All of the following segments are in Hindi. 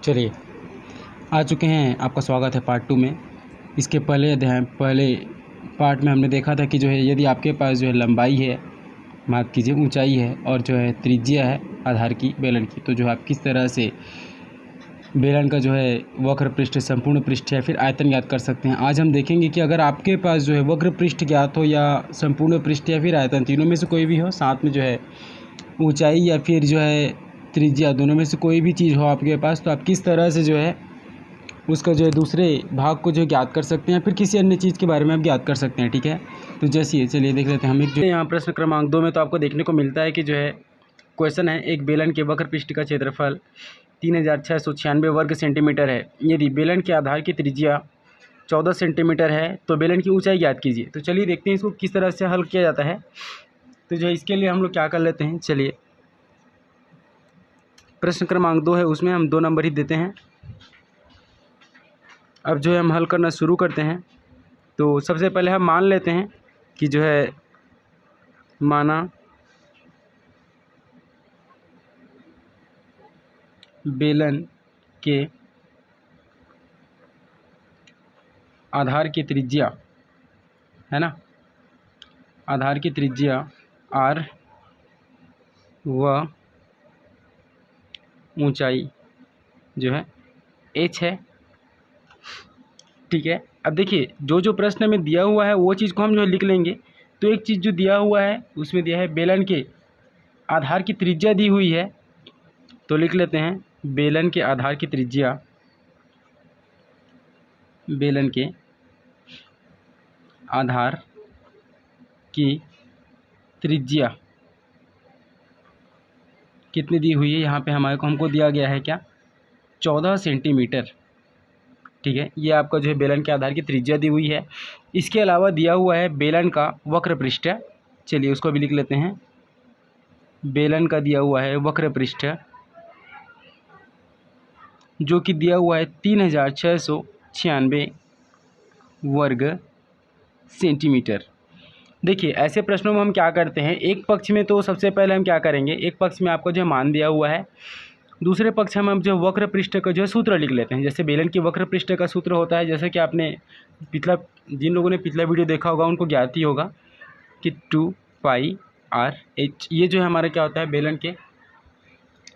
चलिए आ चुके हैं, आपका स्वागत है पार्ट 2 में। इसके पहले पार्ट में हमने देखा था कि जो है यदि आपके पास जो है लंबाई है, माफ़ कीजिए ऊंचाई है, और जो है त्रिज्या है आधार की बेलन की, तो जो है आप किस तरह से बेलन का जो है वक्र पृष्ठ, संपूर्ण पृष्ठ या फिर आयतन ज्ञात कर सकते हैं। आज हम देखेंगे कि अगर आपके पास जो है वक्र पृष्ठ ज्ञात हो या संपूर्ण पृष्ठ या फिर आयतन, तीनों में से कोई भी हो, साथ में जो है ऊंचाई या फिर जो है त्रिज्या, दोनों में से कोई भी चीज़ हो आपके पास, तो आप किस तरह से जो है उसका जो है दूसरे भाग को जो है ज्ञात कर सकते हैं, फिर किसी अन्य चीज़ के बारे में आप ज्ञात कर सकते हैं। ठीक है, तो जैसे चलिए देख लेते हैं हम एक जो यहाँ प्रश्न क्रमांक 2 में तो आपको देखने को मिलता है कि जो है क्वेश्चन है, एक बेलन के वक्र पृष्ठ का क्षेत्रफल 3696 वर्ग सेंटीमीटर है। यदि बेलन के आधार की त्रिज्या 14 सेंटीमीटर है तो बेलन की ऊंचाई ज्ञात कीजिए। तो चलिए देखते हैं इसको किस तरह से हल किया जाता है। तो जो है इसके लिए हम लोग क्या कर लेते हैं, चलिए प्रश्न क्रमांक 2 है, उसमें हम 2 नंबर ही देते हैं। अब जो है हम हल करना शुरू करते हैं। तो सबसे पहले हम मान लेते हैं कि जो है माना बेलन के आधार की त्रिज्या है ना, आधार की त्रिज्या r व ऊंचाई जो है h है। ठीक है, अब देखिए जो जो प्रश्न में दिया हुआ है वो चीज़ को हम जो है लिख लेंगे। तो एक चीज़ जो दिया हुआ है उसमें दिया है बेलन के आधार की त्रिज्या दी हुई है, तो लिख लेते हैं बेलन के आधार की त्रिज्या, बेलन के आधार की त्रिज्या कितनी दी हुई है, यहाँ पे हमको दिया गया है क्या, 14 सेंटीमीटर। ठीक है, ये आपका जो है बेलन के आधार की त्रिज्या दी हुई है। इसके अलावा दिया हुआ है बेलन का वक्र पृष्ठ, चलिए उसको भी लिख लेते हैं। बेलन का दिया हुआ है वक्र पृष्ठ जो कि दिया हुआ है 3696 वर्ग सेंटीमीटर। देखिए ऐसे प्रश्नों में हम क्या करते हैं, एक पक्ष में तो सबसे पहले हम क्या करेंगे, एक पक्ष में आपको जो है मान दिया हुआ है, दूसरे पक्ष में हम जो वक्र पृष्ठ का जो है सूत्र लिख लेते हैं। जैसे बेलन की वक्र पृष्ठ का सूत्र होता है, जैसे कि आपने जिन लोगों ने पिछला वीडियो देखा होगा उनको ज्ञात ही होगा कि 2πr/h, ये जो है हमारा क्या होता है बेलन के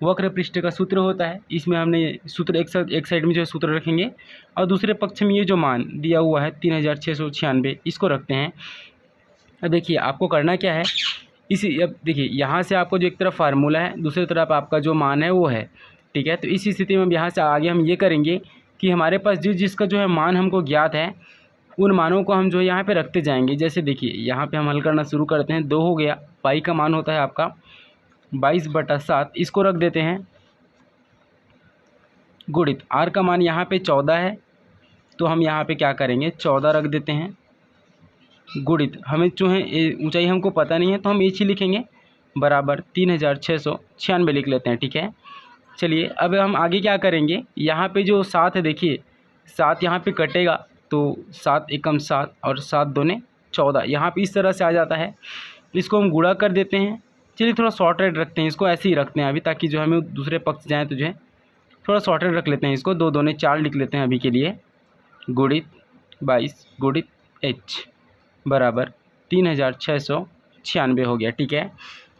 वक्र पृष्ठ का सूत्र होता है। इसमें हमने सूत्र एक साइड में जो है सूत्र रखेंगे और दूसरे पक्ष में ये जो मान दिया हुआ है 3696 इसको रखते हैं। अब देखिए आपको करना क्या है, अब देखिए यहाँ से आपको जो एक तरफ फार्मूला है, दूसरी तरफ आपका जो मान है वो है। ठीक है, तो इस स्थिति में यहाँ से आगे हम ये करेंगे कि हमारे पास जिसका जो है मान हमको ज्ञात है उन मानों को हम जो है यहाँ पे रखते जाएंगे। जैसे देखिए यहाँ पे हम हल करना शुरू करते हैं। 2 हो गया, पाई का मान होता है आपका 22/7, इसको रख देते हैं गुणित r का मान यहाँ पे 14 है, तो हम यहाँ पे क्या करेंगे 14 रख देते हैं गुणित, हमें जो है ऊंचाई हमको पता नहीं है तो हम h ही लिखेंगे, बराबर 3696 लिख लेते हैं। ठीक है, चलिए अब हम आगे क्या करेंगे, यहाँ पे जो 7 है, देखिए 7 यहाँ पे कटेगा तो 7 एकम 7 और 7 दूने 14, यहाँ पे इस तरह से आ जाता है। इसको हम गुणा कर देते हैं। चलिए थोड़ा शॉर्टेड रखते हैं, इसको ऐसे ही रखते हैं अभी, ताकि जो हमें दूसरे पक्ष जाएँ तो जो है थोड़ा शॉर्टेड रख लेते हैं इसको। 2 दूने 4 लिख लेते हैं अभी के लिए, गुणित 22 गुणित h बराबर 3696 हो गया। ठीक है,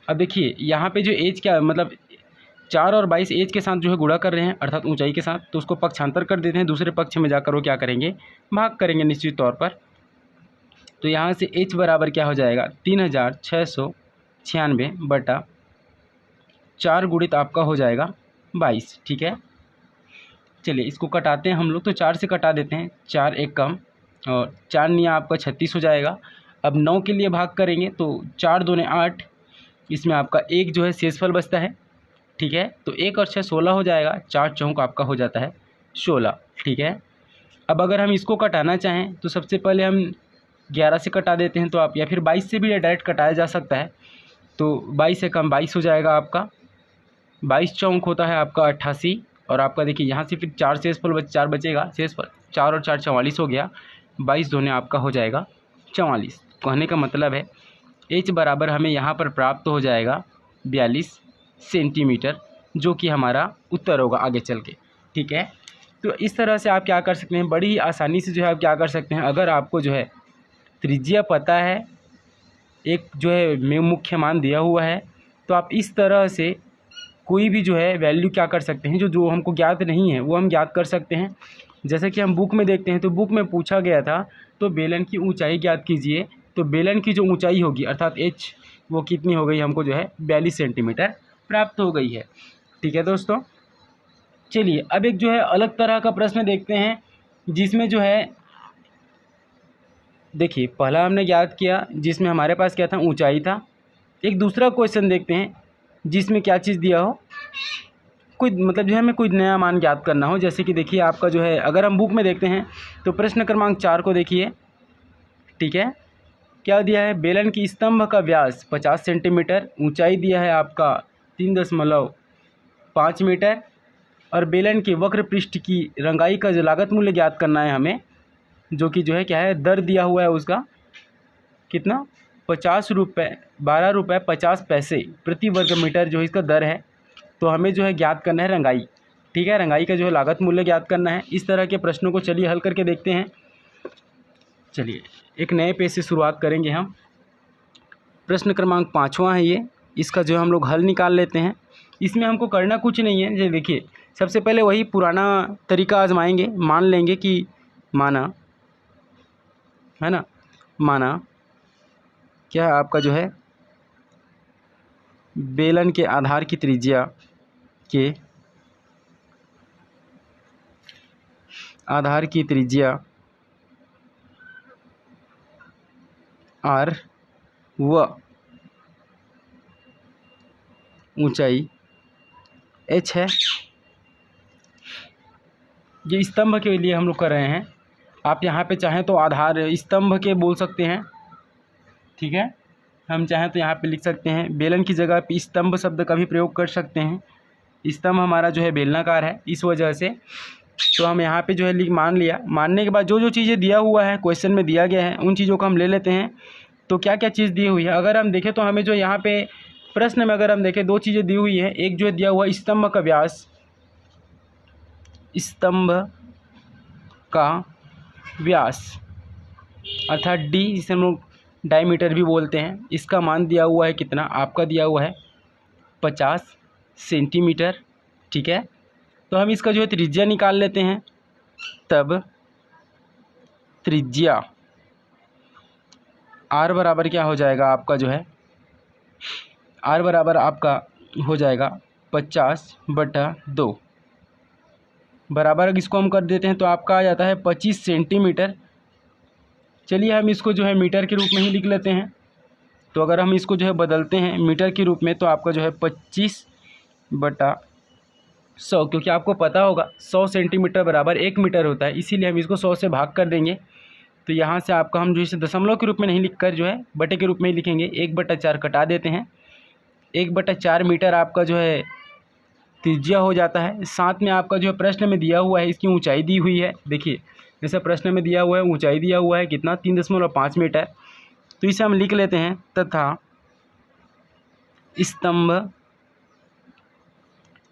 अब देखिए यहाँ पे जो एज क्या मतलब 4 और 22 एज के साथ जो है गुणा कर रहे हैं, अर्थात ऊंचाई के साथ, तो उसको पक्षांतर कर देते हैं। दूसरे पक्ष में जाकर वो क्या करेंगे, भाग करेंगे निश्चित तौर पर। तो यहाँ से h बराबर क्या हो जाएगा 3696 बटा 4 गुणित आपका हो जाएगा 22। ठीक है, चलिए इसको कटाते हैं हम लोग, तो 4 से कटा देते हैं, 4 एक कम और 4 निया आपका 36 हो जाएगा। अब 9 के लिए भाग करेंगे तो 4 दूने 8, इसमें आपका 1 जो है शेषफल बचता है। ठीक है, तो 1 और 6 16 हो जाएगा, 4 चौक आपका हो जाता है 16। ठीक है, अब अगर हम इसको कटाना चाहें तो सबसे पहले हम 11 से कटा देते हैं, तो आप या फिर 22 से भी डायरेक्ट कटाया जा सकता है। तो 22 से कम 22 हो जाएगा आपका, 22 चौक होता है आपका 88, और आपका देखिए यहाँ से फिर 4 शेषफल 4 बचेगा, शेषफल 4 और 4 44 हो गया, 22 दूने आपका हो जाएगा 44। कहने का मतलब है h बराबर हमें यहाँ पर प्राप्त हो जाएगा 42 सेंटीमीटर, जो कि हमारा उत्तर होगा आगे चल के। ठीक है। तो इस तरह से आप क्या कर सकते हैं, बड़ी ही आसानी से जो है आप क्या कर सकते हैं, अगर आपको जो है त्रिज्या पता है, एक जो है मुख्य मान दिया हुआ है, तो आप इस तरह से कोई भी जो है वैल्यू क्या कर सकते हैं, जो जो हमको ज्ञात नहीं है वो हम ज्ञात कर सकते हैं। जैसे कि हम बुक में देखते हैं, तो बुक में पूछा गया था तो बेलन की ऊंचाई ज्ञात कीजिए, तो बेलन की जो ऊंचाई होगी अर्थात एच, वो कितनी हो गई, हमको जो है 42 सेंटीमीटर प्राप्त हो गई है। ठीक है दोस्तों, चलिए अब एक जो है अलग तरह का प्रश्न देखते हैं, जिसमें जो है देखिए पहला हमने ज्ञात किया जिसमें हमारे पास क्या था, ऊंचाई था। एक दूसरा क्वेश्चन देखते हैं जिसमें क्या चीज़ दिया हो, कोई मतलब जो है हमें कोई नया मान ज्ञात करना हो। जैसे कि देखिए आपका जो है, अगर हम बुक में देखते हैं तो प्रश्न क्रमांक 4 को देखिए। ठीक है, क्या दिया है, बेलन की स्तंभ का व्यास 50 सेंटीमीटर, ऊंचाई दिया है आपका 3.5 मीटर, और बेलन के वक्र पृष्ठ की रंगाई का जो लागत मूल्य ज्ञात करना है हमें, जो कि जो है क्या है, दर दिया हुआ है उसका कितना, 50 रुपये 12 रुपये 50 पैसे प्रति वर्ग मीटर जो इसका दर है। तो हमें जो है ज्ञात करना है रंगाई। ठीक है, रंगाई का जो है लागत मूल्य ज्ञात करना है। इस तरह के प्रश्नों को चलिए हल करके देखते हैं। चलिए एक नए पेज से शुरुआत करेंगे हम। प्रश्न क्रमांक 5वां है ये, इसका जो हम लोग हल निकाल लेते हैं। इसमें हमको करना कुछ नहीं है, जो देखिए सबसे पहले वही पुराना तरीका आजमाएंगे। मान लेंगे कि माना है ना, माना क्या है आपका जो है बेलन के आधार की त्रिज्या के आधार की त्रिज्या r व ऊंचाई h है। ये स्तंभ के लिए हम लोग कर रहे हैं। आप यहाँ पे चाहें तो आधार स्तंभ के बोल सकते हैं। ठीक है, हम चाहें तो यहाँ पे लिख सकते हैं, बेलन की जगह पे स्तंभ शब्द का भी प्रयोग कर सकते हैं। स्तंभ हमारा जो है बेलनाकार है, इस वजह से तो हम यहाँ पे जो है लिख मान लिया। मानने के बाद जो जो चीज़ें दिया हुआ है, क्वेश्चन में दिया गया है, उन चीज़ों को हम ले लेते हैं। तो क्या क्या चीज़ दी हुई है, अगर हम देखें तो हमें जो यहाँ पे प्रश्न में अगर हम देखें, दो चीज़ें दी हुई है। एक जो है दिया हुआ स्तंभ का व्यास, स्तंभ का व्यास अर्थात डी, जिसे हम लोग डायमीटर भी बोलते हैं, इसका मान दिया हुआ है कितना, आपका दिया हुआ है 50 सेंटीमीटर। ठीक है, तो हम इसका जो है त्रिज्या निकाल लेते हैं। तब त्रिज्या r बराबर क्या हो जाएगा आपका जो है, r बराबर आपका हो जाएगा 50/2 बराबर। इसको हम कर देते हैं तो आपका आ जाता है 25 सेंटीमीटर। चलिए हम इसको जो है मीटर के रूप में ही लिख लेते हैं। तो अगर हम इसको जो है बदलते हैं मीटर के रूप में, तो आपका जो है 25/100, क्योंकि आपको पता होगा 100 सेंटीमीटर बराबर 1 मीटर होता है, इसीलिए हम इसको 100 से भाग कर देंगे। तो यहाँ से आपका हम जो इसे दशमलव के रूप में नहीं लिख कर जो है बटे के रूप में ही लिखेंगे। 1/4 कटा देते हैं, 1/4 मीटर आपका जो है त्रिज्या हो जाता है। साथ में आपका जो है प्रश्न में दिया हुआ है, इसकी ऊंचाई दी हुई है। देखिए जैसे प्रश्न में दिया हुआ है, ऊंचाई दिया हुआ है कितना, 3.5 मीटर। तो इसे हम लिख लेते हैं, तथा स्तंभ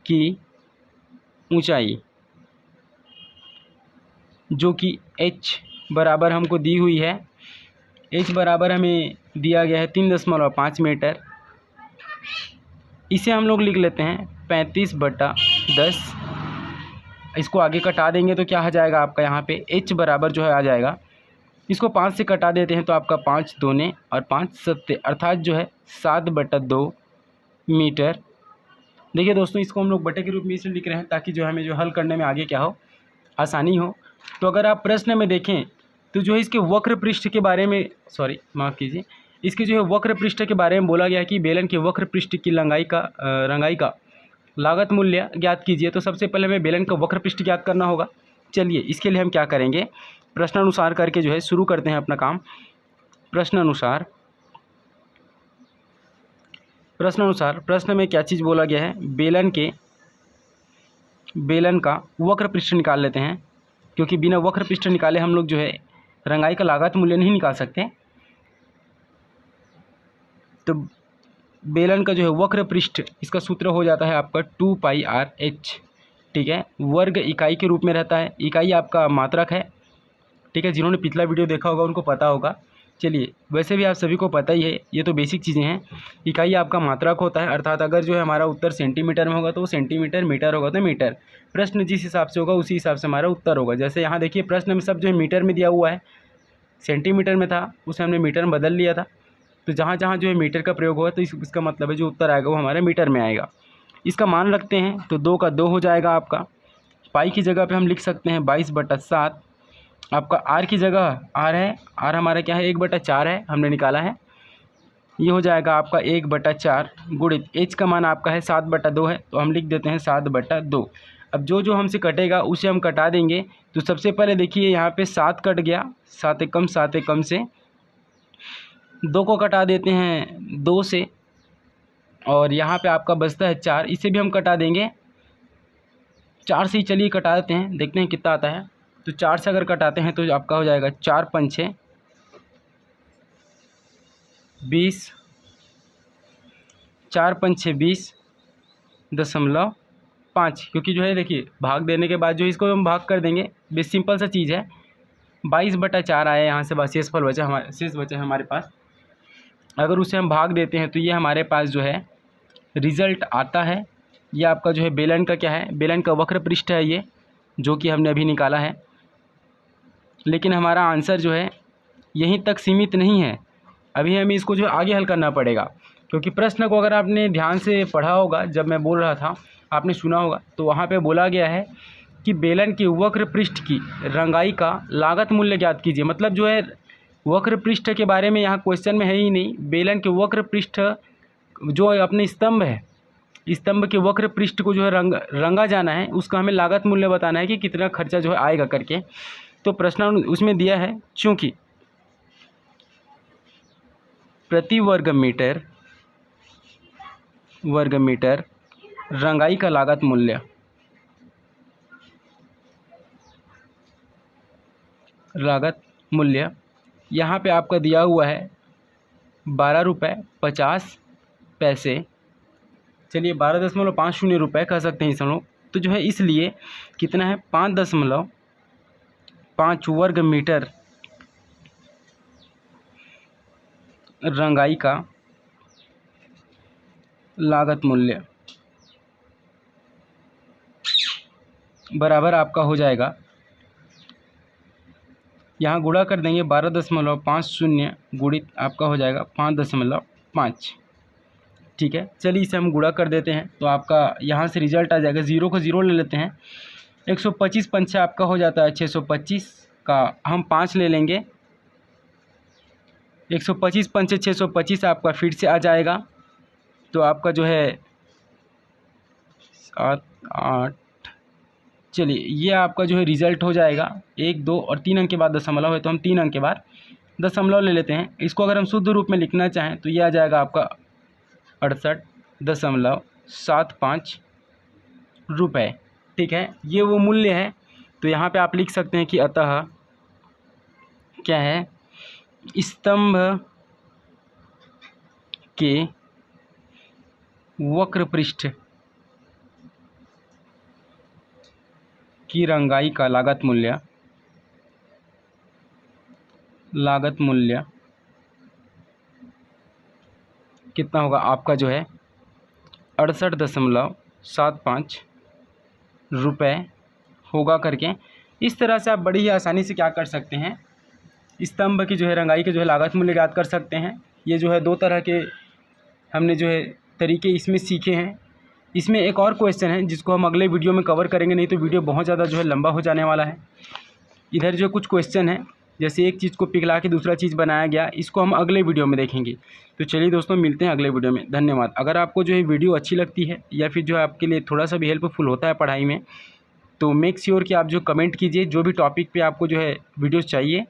की ऊंचाई जो कि h बराबर हमको दी हुई है, h बराबर हमें दिया गया है 3.5 मीटर। इसे हम लोग लिख लेते हैं 35/10। इसको आगे कटा देंगे तो क्या आ जाएगा आपका, यहाँ पे h बराबर जो है आ जाएगा, इसको 5 से कटा देते हैं तो आपका 5 दूने और 5 सत्ते, अर्थात जो है 7/2 मीटर। देखिए दोस्तों, इसको हम लोग बटे के रूप में इसलिए लिख रहे हैं ताकि जो हमें जो हल करने में आगे क्या हो, आसानी हो। तो अगर आप प्रश्न में देखें तो जो है इसके वक्र पृष्ठ के बारे में, माफ़ कीजिए, इसके जो है वक्र पृष्ठ के बारे में बोला गया कि बेलन के वक्र पृष्ठ की रंगाई का लागत मूल्य ज्ञात कीजिए। तो सबसे पहले हमें बेलन का वक्र पृष्ठ ज्ञात करना होगा। चलिए इसके लिए हम क्या करेंगे, प्रश्नानुसार करके जो है शुरू करते हैं अपना काम। प्रश्नानुसार प्रश्न में क्या चीज़ बोला गया है, बेलन का वक्र पृष्ठ निकाल लेते हैं, क्योंकि बिना वक्र पृष्ठ निकाले हम लोग जो है रंगाई का लागत मूल्य नहीं निकाल सकते। तो बेलन का जो है वक्र पृष्ठ, इसका सूत्र हो जाता है आपका 2πr/h। ठीक है। वर्ग इकाई के रूप में रहता है, इकाई आपका मात्रक है, ठीक है। जिन्होंने पिछला वीडियो देखा होगा उनको पता होगा। चलिए, वैसे भी आप सभी को पता ही है, ये तो बेसिक चीज़ें हैं। इकाई आपका मात्रक होता है, अर्थात अगर जो है हमारा उत्तर सेंटीमीटर में होगा तो वो सेंटीमीटर, मीटर होगा तो मीटर। प्रश्न जिस हिसाब से होगा उसी हिसाब से हमारा उत्तर होगा। जैसे यहाँ देखिए प्रश्न में सब जो है मीटर में दिया हुआ है, सेंटीमीटर में था उसे हमने मीटर में बदल लिया था। तो जहाँ जहाँ जो है मीटर का प्रयोग होगा तो इसका मतलब है जो उत्तर आएगा वो हमारे मीटर में आएगा। इसका मान रखते हैं तो 2 का 2 हो जाएगा आपका। पाई की जगह पे हम लिख सकते हैं 22/7। आपका आर की जगह आर है, आर हमारा क्या है 1/4 है, हमने निकाला है। ये हो जाएगा आपका 1/4 गुणित एच का मान आपका है 7/2 है, तो हम लिख देते हैं 7/2। अब जो जो हमसे कटेगा उसे हम कटा देंगे। तो सबसे पहले देखिए यहाँ पे 7 कट गया, 7 एकम से 2 को कटा देते हैं 2 से, और यहाँ पे आपका बचता है 4, इसे भी हम कटा देंगे 4 से ही। चलिए कटा देते हैं, देखते हैं कितना आता है। तो 4 से अगर कटाते हैं तो आपका हो जाएगा 4 पंचे 20, 4 पंचे 20.5, क्योंकि जो है देखिए भाग देने के बाद जो इसको हम भाग कर देंगे, बेस सिंपल सा चीज़ है। 22/4 आया, यहाँ से बस शेषफल बचा, शेष बचा है हमारे पास। अगर उसे हम भाग देते हैं तो ये हमारे पास जो है रिज़ल्ट आता है। ये आपका जो है बेलन का क्या है, बेलन का वक्र पृष्ठ है ये, जो कि हमने अभी निकाला है। लेकिन हमारा आंसर जो है यहीं तक सीमित नहीं है, अभी हमें इसको जो आगे हल करना पड़ेगा। क्योंकि प्रश्न को अगर आपने ध्यान से पढ़ा होगा, जब मैं बोल रहा था आपने सुना होगा, तो वहाँ पे बोला गया है कि बेलन के वक्र पृष्ठ की रंगाई का लागत मूल्य ज्ञात कीजिए। मतलब जो है वक्र पृष्ठ के बारे में यहाँ क्वेश्चन में है ही नहीं। बेलन के वक्र पृष्ठ जो अपने स्तंभ है, स्तंभ के वक्र पृष्ठ को जो है रंगा जाना है, उसका हमें लागत मूल्य बताना है कि कितना खर्चा जो है आएगा करके। तो प्रश्न उसमें दिया है, चूँकि प्रति वर्ग मीटर रंगाई का लागत मूल्य यहाँ पे आपका दिया हुआ है 12.50 चलिए 12.50 रुपये कह सकते हैं इस हम लोग। तो जो है इसलिए कितना है 5.5 वर्ग मीटर रंगाई का लागत मूल्य बराबर आपका हो जाएगा, यहाँ गुणा कर देंगे 12.50 गुणित आपका हो जाएगा 5.5, ठीक है। चलिए इसे हम गुणा कर देते हैं तो आपका यहाँ से रिजल्ट आ जाएगा। 0 को 0 ले लेते हैं, 125 पंचे आपका हो जाता है 625 का हम 5 ले लेंगे। 125 पंचे 625 आपका फिर से आ जाएगा। तो आपका जो है 7, 8, चलिए ये आपका जो है रिज़ल्ट हो जाएगा। 1, 2 और 3 अंक के बाद दशमलव है, तो हम 3 अंक के बाद दशमलव ले लेते हैं। इसको अगर हम शुद्ध रूप में लिखना चाहें तो ये आ जाएगा आपका 68.75 रुपये, ठीक है। ये वो मूल्य है। तो यहाँ पे आप लिख सकते हैं कि अतः क्या है, स्तंभ के वक्र पृष्ठ की रंगाई का लागत मूल्य कितना होगा आपका जो है 68.75 रुपये होगा करके। इस तरह से आप बड़ी ही आसानी से क्या कर सकते हैं, स्तंभ की जो है रंगाई के जो है लागत मूल्य ज्ञात कर सकते हैं। ये जो है 2 तरह के हमने जो है तरीके इसमें सीखे हैं। इसमें एक और क्वेश्चन है जिसको हम अगले वीडियो में कवर करेंगे, नहीं तो वीडियो बहुत ज़्यादा जो है लंबा हो जाने वाला है। इधर जो कुछ क्वेश्चन है, जैसे एक चीज़ को पिघला के दूसरा चीज़ बनाया गया, इसको हम अगले वीडियो में देखेंगे। तो चलिए दोस्तों, मिलते हैं अगले वीडियो में। धन्यवाद। अगर आपको जो है वीडियो अच्छी लगती है या फिर जो है आपके लिए थोड़ा सा भी हेल्पफुल होता है पढ़ाई में, तो मेक श्योर कि आप जो कमेंट कीजिए जो भी टॉपिक पे आपको जो है वीडियोस चाहिए,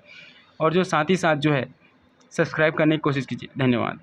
और जो साथ ही साथ जो है सब्सक्राइब करने की कोशिश कीजिए। धन्यवाद।